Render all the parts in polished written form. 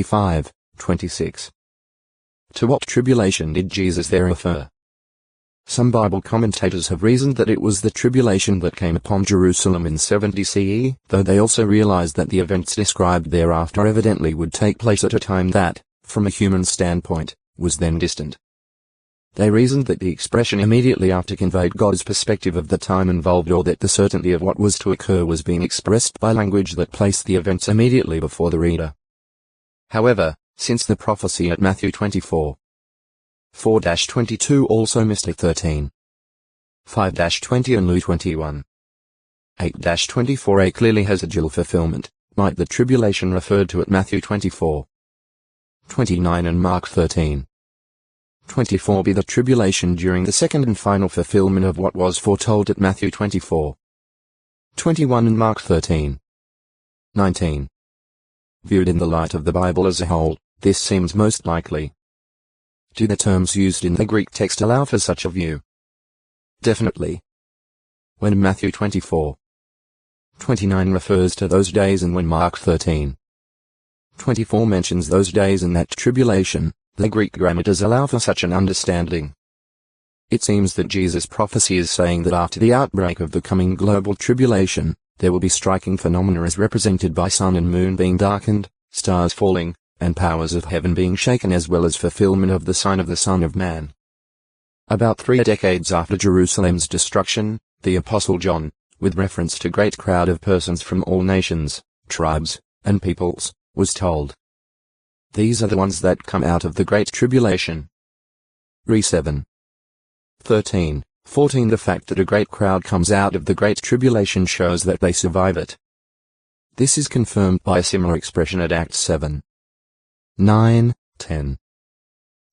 5:26. To what tribulation did Jesus there refer? Some Bible commentators have reasoned that it was the tribulation that came upon Jerusalem in 70 CE, though they also realized that the events described thereafter evidently would take place at a time that, from a human standpoint, was then distant. They reasoned that the expression immediately after conveyed God's perspective of the time involved, or that the certainty of what was to occur was being expressed by language that placed the events immediately before the reader. However, since the prophecy at Matthew 24:4-22 also missed it 13:5-20 and Luke 21:8-24a clearly has a dual fulfillment, might the tribulation referred to at Matthew 24:29 and Mark 13:24 be the tribulation during the second and final fulfillment of what was foretold at Matthew 24:21 and Mark 13:19? Viewed in the light of the Bible as a whole, this seems most likely. Do the terms used in the Greek text allow for such a view? Definitely. When Matthew 24:29 refers to those days and when Mark 13:24 mentions those days and that tribulation, the Greek grammar does allow for such an understanding. It seems that Jesus' prophecy is saying that after the outbreak of the coming global tribulation, there will be striking phenomena as represented by sun and moon being darkened, stars falling, and powers of heaven being shaken, as well as fulfillment of the sign of the Son of Man. About 3 decades after Jerusalem's destruction, the Apostle John, with reference to great crowd of persons from all nations, tribes, and peoples, was told, "These are the ones that come out of the great tribulation." Re 7:13-14 The fact that a great crowd comes out of the great tribulation shows that they survive it. This is confirmed by a similar expression at Acts 7:9-10.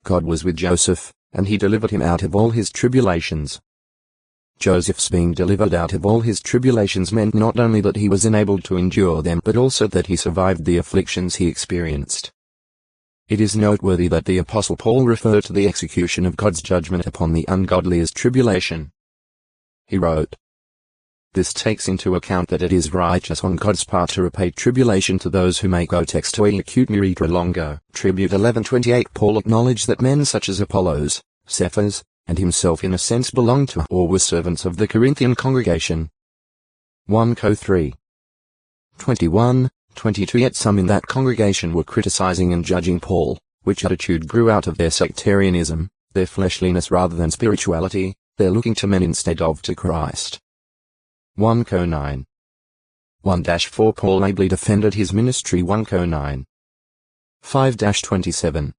God was with Joseph, and he delivered him out of all his tribulations. Joseph's being delivered out of all his tribulations meant not only that he was enabled to endure them but also that he survived the afflictions he experienced. It is noteworthy that the Apostle Paul referred to the execution of God's judgment upon the ungodly as tribulation. He wrote, "This takes into account that it is righteous on God's part to repay tribulation to those who make textoi acute miritra longo." Tribute 11:28 Paul acknowledged that men such as Apollos, Cephas, and himself in a sense belonged to or were servants of the Corinthian congregation. 1 Co 3:21-22 Yet some in that congregation were criticizing and judging Paul, which attitude grew out of their sectarianism, their fleshliness rather than spirituality, their looking to men instead of to Christ. 1 Co 9:1-4 Paul ably defended his ministry. 1 Co 9:5-27